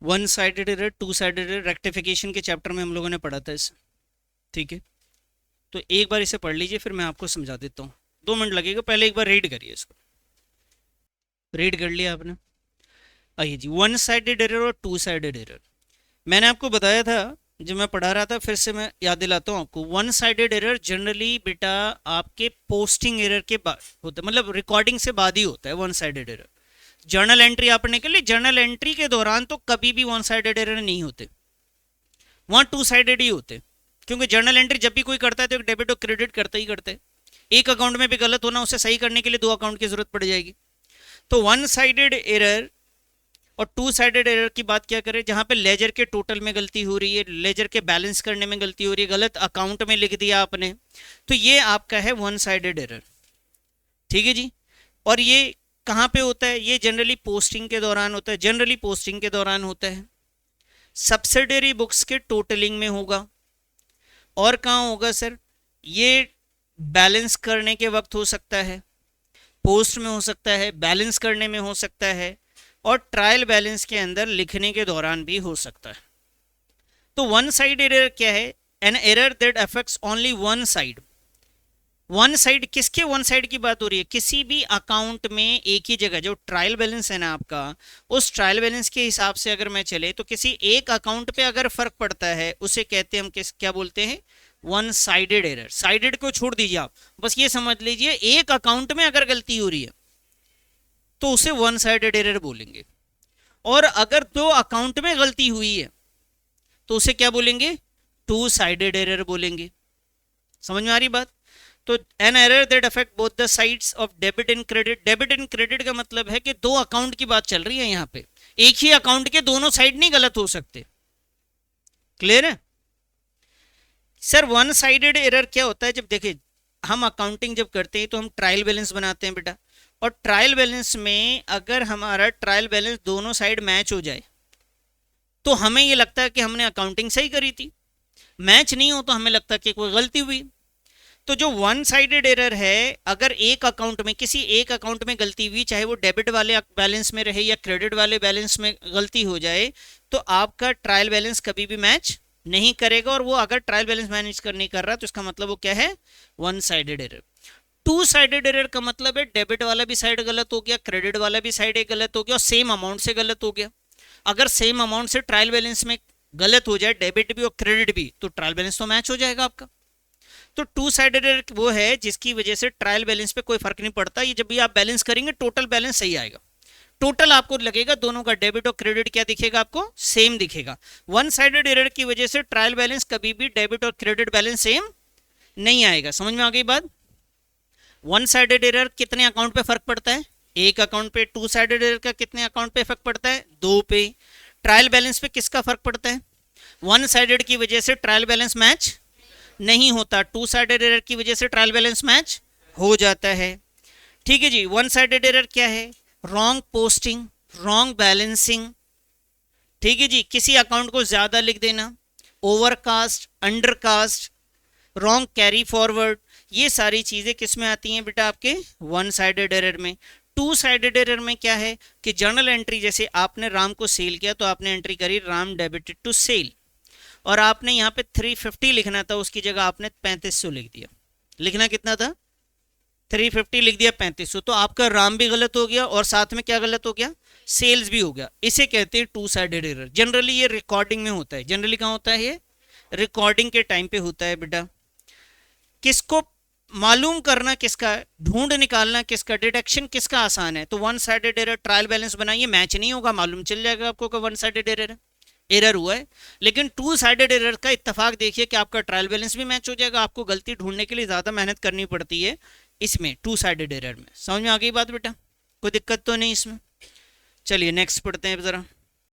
One sided error, two sided error rectification के chapter में हम लोगों ने पढ़ा था इसे, ठीक है। तो एक बार इसे पढ़ लीजिए, फिर मैं आपको समझा देता हूँ। 2 मिनट लगेगा, पहले एक बार रीड करिए इसको। रीड कर लिया आपने? आइए जी, वन साइडेड एरर और टू साइडेड एरर। मैंने आपको बताया था जब मैं पढ़ा रहा था, फिर से मैं याद दिलाता हूँ आपको। वन साइडेड एरर जनरली बेटा आपके पोस्टिंग एरर के बाद होता है, मतलब रिकॉर्डिंग से बाद ही होता है one sided error. Journal entry आपने के लिए, जर्नल एंट्री के दौरान तो कभी भी वन साइडेड एरर नहीं होते, वहाँ टू साइडेड ही होते। क्योंकि जर्नल एंट्री जब भी कोई करता है तो एक डेबिट और क्रेडिट करता ही करते हैं। एक अकाउंट में भी गलत होना, उसे सही करने के लिए 2 अकाउंट की जरूरत पड़ जाएगी। तो वन साइडेड एरर और टू साइडेड एरर की बात क्या करें, जहां पे लेजर के टोटल में गलती हो रही है, लेजर के बैलेंस करने में गलती हो रही है, गलत अकाउंट में लिख दिया आपने, तो ये आपका है वन साइडेड एरर, ठीक है जी। और ये कहाँ पे होता है? ये जनरली पोस्टिंग के दौरान होता है, जनरली पोस्टिंग के दौरान होता है, सब्सिडरी बुक्स के टोटलिंग में होगा। और कहाँ होगा सर? ये बैलेंस करने के वक्त हो सकता है, पोस्ट में हो सकता है, बैलेंस करने में हो सकता है, और ट्रायल बैलेंस के अंदर लिखने के दौरान भी हो सकता है। तो वन साइड एरर क्या है? An error that affects only one side. One side, किसके वन साइड की बात हो रही है? किसी भी अकाउंट में एक ही जगह, जो ट्रायल बैलेंस है ना आपका, उस ट्रायल बैलेंस के हिसाब से अगर मैं चले तो किसी एक अकाउंट पे अगर फर्क पड़ता है, उसे कहते हैं हम क्या बोलते हैं? One sided error. साइडेड को छोड़ दीजिए आप, बस ये समझ लीजिए एक अकाउंट में अगर गलती हो रही है तो उसे वन साइडेड एरर बोलेंगे। और अगर 2 अकाउंट में गलती हुई है तो उसे क्या बोलेंगे? टू साइडेड एरर बोलेंगे। समझ में आ रही बात? तो an error that affect both the sides of debit and credit. Debit and credit का मतलब है कि 2 अकाउंट की बात चल रही है यहाँ पे, एक ही अकाउंट के दोनों साइड नहीं गलत हो सकते। क्लियर है सर? वन साइडेड एरर क्या होता है? जब देखिए हम अकाउंटिंग जब करते हैं तो हम ट्रायल बैलेंस बनाते हैं बेटा, और ट्रायल बैलेंस में अगर हमारा ट्रायल बैलेंस दोनों साइड मैच हो जाए तो हमें ये लगता है कि हमने अकाउंटिंग सही करी थी। मैच नहीं हो तो हमें लगता है कि कोई गलती हुई। तो जो वन साइडेड एरर है, अगर एक अकाउंट में, किसी एक अकाउंट में गलती हुई, चाहे वो डेबिट वाले बैलेंस में रहे या क्रेडिट वाले बैलेंस में गलती हो जाए, तो आपका ट्रायल बैलेंस कभी भी मैच नहीं करेगा। और वो अगर ट्रायल बैलेंस मैनेज कर नहीं कर रहा तो इसका मतलब वो क्या है? One sided error. Two sided error का मतलब है डेबिट वाला भी साइड गलत हो गया, क्रेडिट वाला भी साइड एक गलत हो गया, और सेम अमाउंट से गलत हो गया। अगर सेम अमाउंट से ट्रायल बैलेंस में गलत हो जाए, डेबिट भी और क्रेडिट भी, तो ट्रायल बैलेंस तो मैच हो जाएगा आपका। तो टू साइडेड एरर वो है जिसकी वजह से ट्रायल बैलेंस पे कोई फर्क नहीं पड़ता। ये जब भी आप बैलेंस करेंगे टोटल बैलेंस सही आएगा, टोटल आपको लगेगा दोनों का डेबिट और क्रेडिट क्या दिखेगा आपको? सेम दिखेगा। वन साइडेड एरर की वजह से ट्रायल बैलेंस कभी भी डेबिट और क्रेडिट बैलेंस सेम नहीं आएगा। समझ में आ गई बात? वन साइडेड एरर कितने अकाउंट पे फर्क पड़ता है? एक अकाउंट पे। टू साइडेड एरर का कितने अकाउंट पे फर्क पड़ता है? 2 पे। ट्रायल बैलेंस पे किसका फर्क पड़ता है? वन साइडेड की वजह से ट्रायल बैलेंस मैच नहीं होता, टू साइडेड एरर की वजह से ट्रायल बैलेंस मैच हो जाता है। ठीक है जी। वन साइडेड एरर क्या है? रॉन्ग पोस्टिंग, रॉन्ग बैलेंसिंग, ठीक है जी, किसी अकाउंट को ज्यादा लिख देना, overcast, undercast, wrong carry forward, ये सारी चीजें किस में आती हैं बेटा? आपके वन साइडेड एरर में। टू साइडेड एरर में क्या है कि जर्नल एंट्री, जैसे आपने राम को सेल किया तो आपने एंट्री करी राम डेबिटेड टू सेल, और आपने यहाँ पे 350 लिखना था, उसकी जगह आपने 3500 लिख दिया। लिखना कितना था? 350 लिख दिया 3500, तो आपका राम भी गलत हो गया और साथ में क्या गलत हो गया? सेल्स भी हो गया। इसे कहते हैं टू साइडेड एरर। जनरली ये रिकॉर्डिंग में होता है। जनरली कहाँ होता है? ये रिकॉर्डिंग के टाइम पे होता है बेटा। किसको मालूम करना, किसका ढूंढ निकालना, किसका डिटेक्शन किसका आसान है? तो one sided error trial balance बनाइए, मैच नहीं होगा, मालूम चल जाएगा आपको कि वन साइडेड एरर हुआ है। लेकिन टू साइडेड एरर का इत्तेफाक देखिए कि आपका ट्रायल बैलेंस भी मैच हो जाएगा, आपको गलती ढूंढने के लिए ज्यादा मेहनत करनी पड़ती है इसमें, टू साइडेड एरर में। समझ में आ गई बात बेटा? कोई दिक्कत तो नहीं इसमें? चलिए नेक्स्ट पढ़ते हैं जरा।